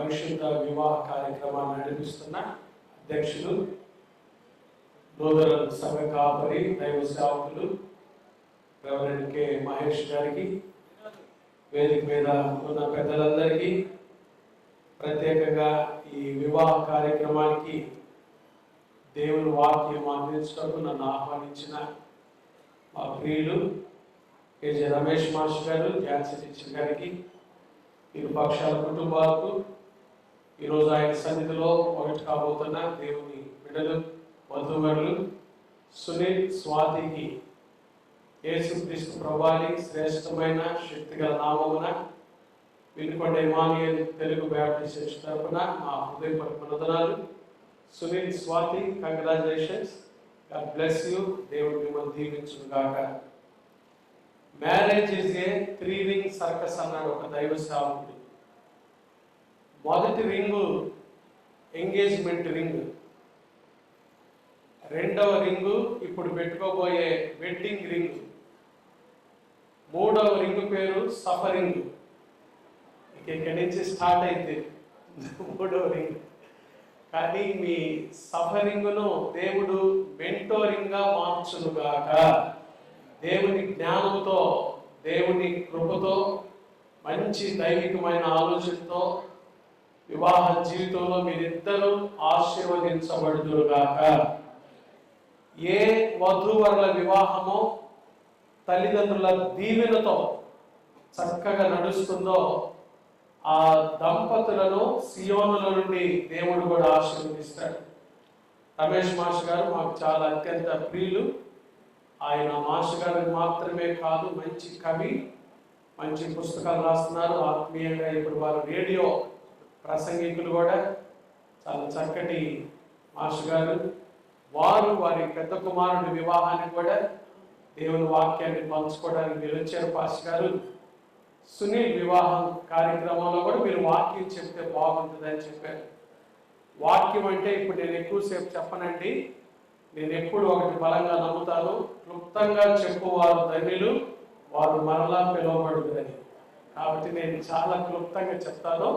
పరిశుద్ధ వివాహ కార్యక్రమాన్ని నడిపిస్తున్న అధ్యక్షులు నూతన సంఘ కాపరి దైవ సేవకులు రెవరెండ్ కె మహేష్ గారికి, వేదిక మీద ఉన్న పెద్దలందరికీ, ప్రత్యేకంగా ఈ వివాహ కార్యక్రమానికి దేవుని వాక్యం అందించడానికి నన్ను ఆహ్వానించిన మా ప్రియులు కేజీ రమేష్ మాస్టర్ గారు, ఝాన్సీ టీచర్ గారికి, ఇరు పక్షాల కుటుంబాలకు, ఈరోజు ఆయన సన్నిధిలో ఒకటి కాబోతున్న దేవుని బిడ్డలు, వధూవరులు సునీల్, స్వాతికి యేసుక్రీస్తు ప్రభువారి శ్రేష్టమైన శక్తిగల నామమున Vinukonda Emmanuel Telugu Baptist church తరపున మా హృదయపూర్వక వందనాలు. Sunil, Swathi, congratulations. God bless you. దేవుడు మిమ్మల్ని దీవించును గాక. Marriage is a 3 ring circus అన్నాడు ఒక దైవ సేవకుడు. మొదటి రింగు ఎంగేజ్మెంట్ రింగ్, రెండవ రింగు ఇప్పుడు పెట్టుకోబోయే వెడ్డింగ్ రింగ్, మూడవ రింగు పేరు సఫరింగ్. ఇక్కడి నుంచి స్టార్ట్ అయితే మూడవ రింగ్. కానీ మీ సఫరింగ్ను దేవుడు మెంటోరింగ్గా మార్చునుగాక. దేవుని జ్ఞానంతో, దేవుని కృపతో, మంచి దైవికమైన ఆలోచనతో వివాహ జీవితంలో మీరిద్దరూ ఆశీర్వదించబడుదురుగాక. ఏ వధూవరుల వివాహమో తల్లిదండ్రుల దీవెనతో చక్కగా నడుస్తుందో ఆ దంపతులను సియోనుల నుండి దేవుడు కూడా ఆశీర్వదిస్తాడు. రమేష్ మాస్టర్ గారు మాకు చాలా అత్యంత ప్రియులు. ఆయన మాస్టర్ గారు మాత్రమే కాదు, మంచి కవి, మంచి పుస్తకాలు రాస్తున్నారు. ఆత్మీయంగా ఇప్పుడు వారు రేడియో ప్రసంగికులు కూడా. చాలా చక్కటి మాస్టర్ గారు. వారి పెద్ద కుమారుడి వివాహానికి కూడా దేవుని వాక్యాన్ని పంచుకోవడానికి మీరు వచ్చారు పాస్టర్ గారు. సునీల్ వివాహం కార్యక్రమంలో కూడా మీరు వాక్యం చెప్తే బాగుంటుందని చెప్పారు. వాక్యం అంటే ఇప్పుడు నేను ఎక్కువసేపు చెప్పనండి. నేను ఎప్పుడు ఒకటి బలంగా నమ్ముతాను, క్లుప్తంగా చెప్పువారు ధన్యులు, వారు మరలా పిలువబడుదని. కాబట్టి నేను చాలా క్లుప్తంగా చెప్తాను.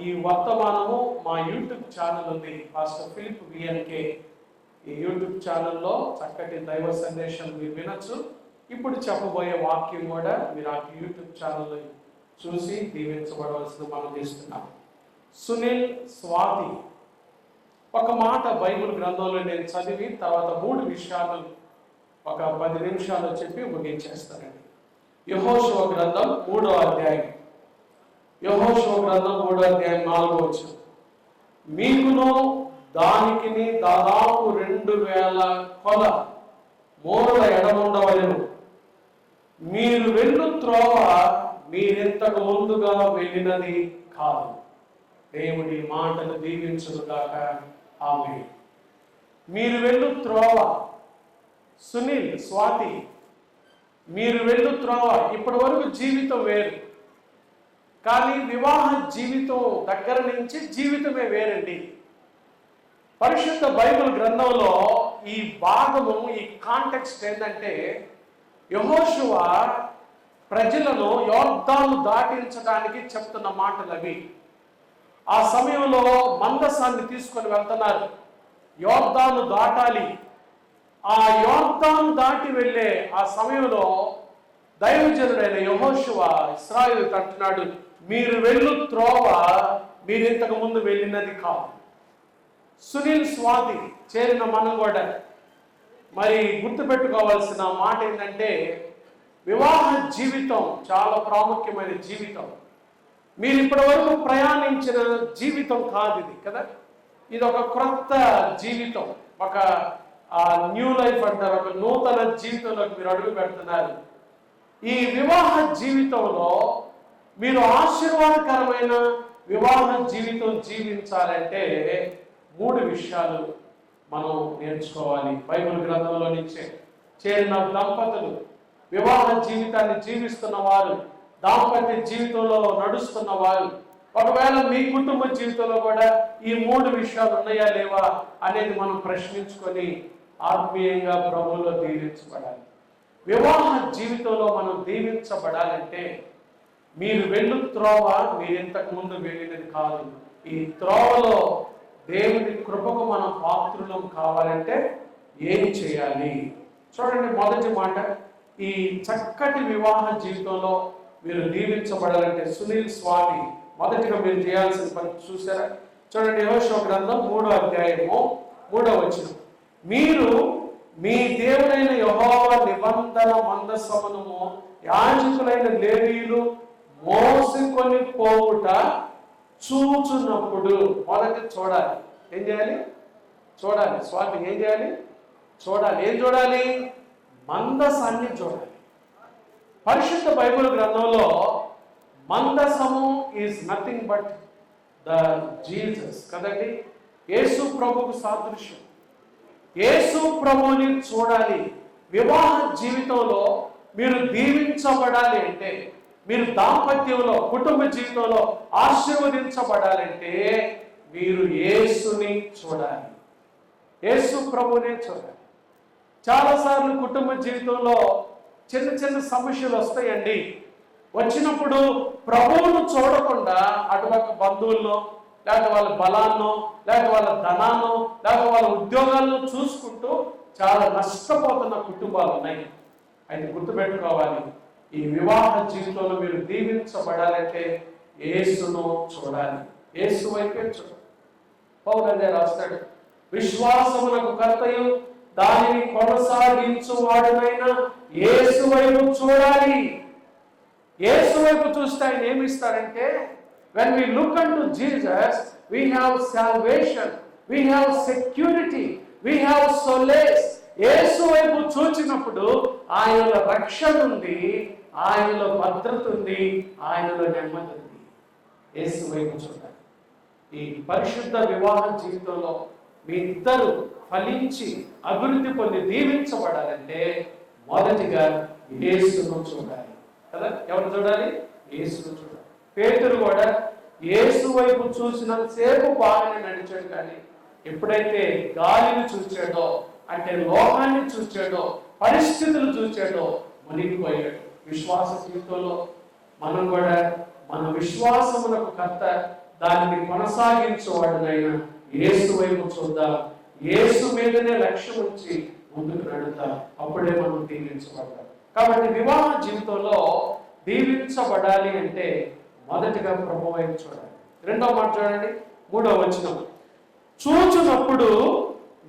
ఈ వర్తమానము మా యూట్యూబ్ ఛానల్ ఉంది, పాస్టర్ ఫిలిప్ విఎన్కే. ఈ యూట్యూబ్ ఛానల్లో చక్కటి దైవ సందేశం మీరు వినొచ్చు. ఇప్పుడు చెప్పబోయే వాక్యం కూడా మీరు ఆ యూట్యూబ్ ఛానల్లో చూసి దీవించబడవలసిన మనం చేస్తున్నాం. సునీల్, స్వాతి ఒక మాట బైబిల్ గ్రంథంలో నేను చదివి తర్వాత 3 విషయాలు ఒక 10 నిమిషాలు చెప్పి ముగించేస్తానండి. యెహోషువ గ్రంథం 3వ అధ్యాయం. యెహోషువ గ్రంథం 3వ అధ్యాయం 4వ వచనం. మీకును దానికిని దాదాపు 2000 కొల మోరుల ఎడముండవలెను. మీరు వెళ్ళు త్రోవ మీరింతకు ముందుగా వెళ్ళినది కాదు. దేవుడి మాటలు దీవించుగాక. ఆమేన్. మీరు వెళ్ళు త్రోవ. సునీల్, స్వాతి, మీరు వెళ్ళు త్రోవ. ఇప్పటి వరకు జీవితం వేరు, కానీ వివాహ జీవితం దగ్గర నుంచి జీవితమే వేరండి. పరిశుద్ధ బైబిల్ గ్రంథంలో ఈ భాగము, ఈ కాంటెక్స్ట్ ఏంటంటే, యెహోషువ ప్రజలను యోర్దాను దాటించడానికి చెప్తున్న మాటలు అవి. ఆ సమయంలో మందసాన్ని తీసుకొని వెళ్తున్నారు. యోర్దాను దాటాలి. ఆ యోర్దాను దాటి వెళ్ళే ఆ సమయంలో దైవజనుడైన యెహోషువ ఇశ్రాయేలుతో అంటున్నాడు, మీరు వెళ్ళు త్రోవ మీరు ఇంతకు ముందు వెళ్ళినది కాదు. సునీల్, స్వాతి చేరిన మనం కూడా మరి గుర్తుపెట్టుకోవాల్సిన మాట ఏంటంటే, వివాహ జీవితం చాలా ప్రాముఖ్యమైన జీవితం. మీరు ఇప్పటి వరకు ప్రయాణించిన జీవితం కాదు ఇది కదా. ఇది ఒక క్రొత్త జీవితం, ఒక న్యూ లైఫ్ అంటారు. ఒక నూతన జీవితంలోకి మీరు అడుగు పెడుతున్నారు. ఈ వివాహ జీవితంలో మీరు ఆశీర్వాదకరమైన వివాహ జీవితం జీవించాలంటే 3 విషయాలు మనం నేర్చుకోవాలి. బైబిల్ గ్రంథంలో నుంచే చేరిన దంపతులు, వివాహ జీవితాన్ని జీవిస్తున్న వారు, దాంపత్య జీవితంలో నడుస్తున్న వారు, ఒకవేళ మీ కుటుంబ జీవితంలో కూడా ఈ 3 విషయాలు ఉన్నాయా లేవా అనేది మనం ప్రశ్నించుకొని ఆత్మీయంగా ప్రభువులో దీవించబడాలి. వివాహ జీవితంలో మనం దీవించబడాలంటే మీరు వెళ్ళు త్రోవ మీరు ఇంతకు ముందు వెళ్ళినది కాదు. ఈ త్రోవలో దేవుని కృపకు మనం పాత్రులం కావాలంటే ఏం చేయాలి? చూడండి, మొదటి మాట, ఈ చక్కటి వివాహ జీవితంలో మీరు దీవించబడాలంటే సునీల్ స్వామి మొదటిగా మీరు చేయాల్సిన పని చూసారా? చూడండి, యెహోషువ గ్రంథం 3వ అధ్యాయము 3వ వచనం, మీరు మీ దేవుడైన యెహోవా నిబంధన మందసమును యాజకులైన లేవీయులు మోసుకొని పోవుట చూచున్నప్పుడు, మొదట చూడాలి. ఏం చేయాలి? చూడాలి. స్వామి ఏం చేయాలి? చూడాలి. ఏం చూడాలి? మందసాన్ని చూడాలి. పరిశుద్ధ బైబిల్ గ్రంథంలో మందసము is nothing but the Jesus కదండి, యేసు ప్రభుకు సాదృశ్యం. యేసు ప్రభుని చూడాలి. వివాహ జీవితంలో మీరు దీవించబడాలి అంటే, మీరు దాంపత్యంలో కుటుంబ జీవితంలో ఆశీర్వదించబడాలంటే మీరు యేసుని చూడాలి, యేసు ప్రభునే చూడాలి. చాలాసార్లు కుటుంబ జీవితంలో చిన్న చిన్న సమస్యలు వస్తాయండి. వచ్చినప్పుడు ప్రభువును చూడకుండా అటుపక్క బంధువుల్లో, లేకపోతే వాళ్ళ బలాన్నో, లేకపోతే వాళ్ళ ధనాన్నో, లేకపోతే వాళ్ళ ఉద్యోగాలను చూసుకుంటూ చాలా నష్టపోతున్న కుటుంబాలు ఉన్నాయి. అయితే గుర్తుపెట్టుకోవాలి, ఈ వివాహ జీవితంలో మీరు దీవించబడాలంటే యేసును చూడాలి, యేసు వైపే చూడాలి. పౌలు అదే రాస్తాడు, విశ్వాసమునకు కర్తయు దానిని కొనసాగించువాడునైనా యేసు వైపు చూడాలి. యేసు వైపు చూస్తే ఆయన ఏమి ఇస్తారంటే, when we look unto Jesus, we have salvation, we have security, we have solace. యేసు వైపు చూచినప్పుడు ఆయనలో రక్షణ ఉంది, ఆయనలో భద్రత ఉంది, ఆయనలో నెమ్మది ఉంది. యేసు వైపు చూడాలి. ఈ పరిశుద్ధ వివాహ జీవితంలో మీ ఇద్దరు ఫలించి అభివృద్ధి పొంది దీవించబడాలంటే మొదటిగా యేసును చూడాలి కదా. ఎవరు చూడాలి? యేసును చూడాలి. పేతురు కూడా యేసు వైపు చూసినంతసేపు బాగానే నడిచాడు, కానీ ఎప్పుడైతే గాలిని చూచాడో, అంటే లోకాన్ని చూచాడో, పరిస్థితులు చూచాడో మునిగిపోయాడు. విశ్వాస జీవితంలో మనం కూడా మన విశ్వాసములకు కర్త, దానిని కొనసాగించేవాడునైనా యేసు వైపు చూద్దాం, యేసు మీదనే లక్ష్యం ఉంచి ముందుకు నడుద్దాం. అప్పుడే మనం దీవించబడతాం. కాబట్టి వివాహ జీవితంలో దీవించబడాలి అంటే మొదటిగా ప్రభు వైపు చూడాలి. రెండవ మాట చూడండి, 3వ వచనం, చూచునప్పుడు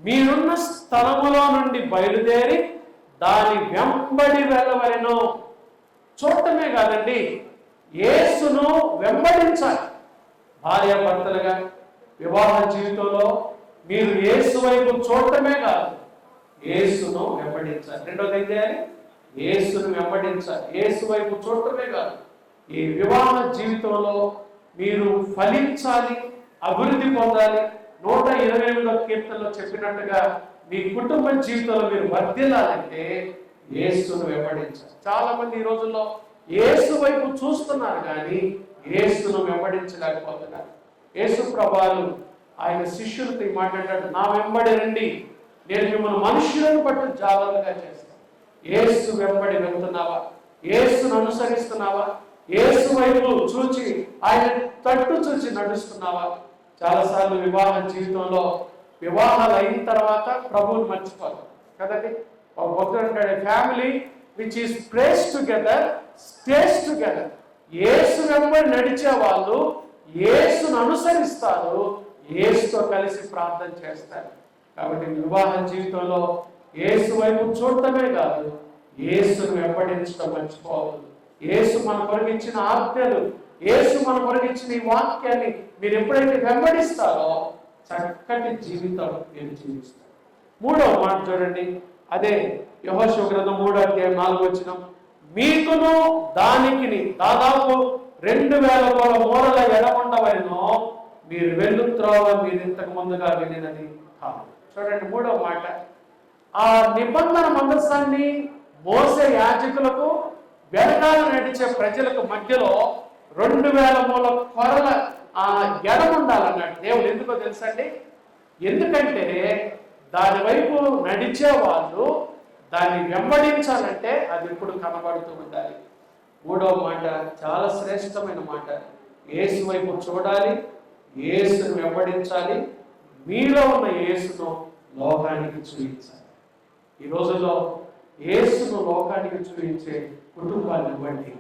మీరున్న స్థలములో నుండి బయలుదేరి దాని వెంబడి వెళ్ళవలెను. చూడటమే కాదండి, యేసును వెంబడించాలి. భార్యాభర్తలుగా వివాహ జీవితంలో మీరు యేసు వైపు చూడటమే కాదు, యేసును వెంబడించాలి. రెండోది ఏం చేయాలి? యేసును వెంబడించాలి. యేసు వైపు చూడటమే కాదు, ఈ వివాహ జీవితంలో మీరు ఫలించాలి, అభివృద్ధి పొందాలి. 128వ కీర్తనలో చెప్పినట్టుగా మీ కుటుంబ జీవితంలో మీరు వర్ధిల్లాలంటే యేసును వెంబడించాలి. చాలా మంది ఈ రోజుల్లో యేసు వైపు చూస్తున్నారు కానీ యేసును వెంబడించలేకపోతున్నారు. యేసు ప్రభువు ఆయన శిష్యులతో ఈ మాట అంటాడు, నా వెంబడి రండి, నేను మిమ్మల్ని మనుషులను బట్టి జాగ్రత్తగా చేస్తాను. యేసు వెంబడి వెళ్తున్నావా? యేసును అనుసరిస్తున్నావా? యేసు వైపు చూచి ఆయన తట్టు చూచి నడుస్తున్నావా? చాలాసార్లు వివాహ జీవితంలో వివాహాలు అయిన తర్వాత ప్రభువుని మర్చిపోతాం కదండి. ఒక భక్తుడు అంటాడు, family which is pray together stays together. Yesu వెంబడి నడిచే వాళ్ళు యేసును అనుసరిస్తారు, యేసుతో కలిసి ప్రార్థన చేస్తారు. కాబట్టి వివాహ జీవితంలో యేసు వైపు చూడటమే కాదు, యేసును వెంబడించడం మర్చిపోవద్దు. యేసు మన కొరకు ఇచ్చిన ఆజ్ఞలు, యేసు మన కొరకు ఇచ్చిన ఈ వాక్యాన్ని మీరు ఎప్పుడైతే వెంబడిస్తారో చక్కటి జీవితం మీరు జీవిస్తారు. 3వ మాట చూడండి, అదే యెహోషువ గ్రంథం 3వ అధ్యాయం 4వ వచనం, మీకును దానికి దాదాపు 2000 మూరల ఎడముండవలెను, మీరు వెళ్ళు త్రోవ మీరు ఇంతకు ముందుగా వెళ్ళినది కాదు. చూడండి 3వ మాట, ఆ నిబంధన మందసాన్ని మోసే యాజకులకు వెనకాల నడిచే ప్రజలకు మధ్యలో 2000 మూల కొరల ఆ ఎడముండాలన్నాడు దేవుడు. ఎందుకో తెలుసండి? ఎందుకంటే దాని వైపు నడిచే వాళ్ళు దాన్ని వెంబడించాలంటే అది ఎప్పుడు కనబడుతూ ఉండాలి. మూడవ మాట చాలా శ్రేష్టమైన మాట, యేసు వైపు చూడాలి, యేసును వెంబడించాలి, మీలో ఉన్న యేసును లోకానికి చూపించాలి. ఈ రోజుల్లో యేసును లోకానికి చూపించే కుటుంబాన్ని ఇవ్వండి.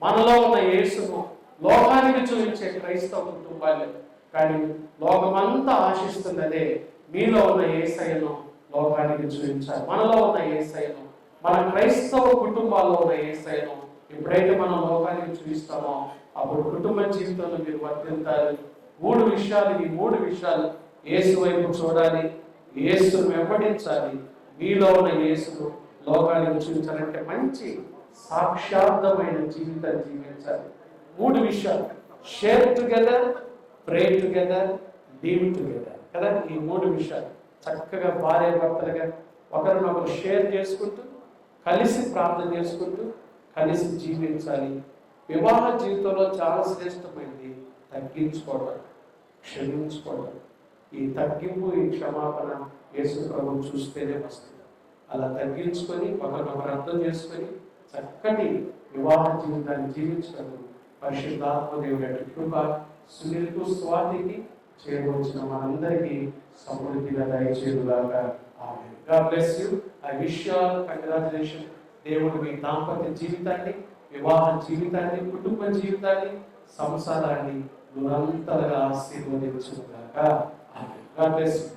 మనలో ఉన్న యేసును లోకానికి చూపించే క్రైస్తవ కుటుంబాలు. కానీ లోకమంతా ఆశిస్తున్నదే మీలో ఉన్న యేసయ్యను లోకానికి చూపించాలి. మనలో ఉన్న యేసయ్యను, మన క్రైస్తవ కుటుంబాల్లో ఉన్న యేసయ్యను ఎప్పుడైతే మనం లోకానికి చూపిస్తామో అప్పుడు కుటుంబ జీవితంలో మీరు వర్తిల్తారు. ఈ మూడు విషయాలు యేసు వైపు చూడాలి, యేసును వెంబడించాలి, మీలో ఉన్న యేసును లోకానికి చూపించాలంటే మంచి సాక్షార్థమైన జీవితాన్ని జీవించాలి. మూడు విషయాలు, షేర్ టుగెదర్, ప్రే టుగెదర్, లీవ్ టుగెదర్ కదా. ఈ మూడు విషయాలు చక్కగా భార్య భర్తలుగా ఒకరినొకరు షేర్ చేసుకుంటూ, కలిసి ప్రార్థన చేసుకుంటూ, కలిసి జీవించాలి. వివాహ జీవితంలో చాలా శ్రేష్టమైనది తగ్గించుకోవడం, క్షమించుకోవడం. ఈ తగ్గింపు, ఈ క్షమాపణ యేసు ప్రభువు చూస్తేనే వస్తుంది. అలా తగ్గించుకొని ఒకరినొకరు అర్థం చేసుకొని చక్కటి వివాహ జీవితాన్ని జీవించడం పరిశుద్ధాత్మ దేవుడి కృప సునీల్కు స్వాతికి చేయవలసిన మనందరికీ సమృద్ధిగా దయచేయుగాక. ఆమేన్. God bless you. I wish you all congratulation. దేవుడు మీ దాంపత్య జీవితాన్ని, వివాహ జీవితాన్ని, కుటుంబ జీవితాన్ని, సంసారాన్ని నిరంతరంగా ఆశీర్వదించుగాక. ఆమేన్. God bless you.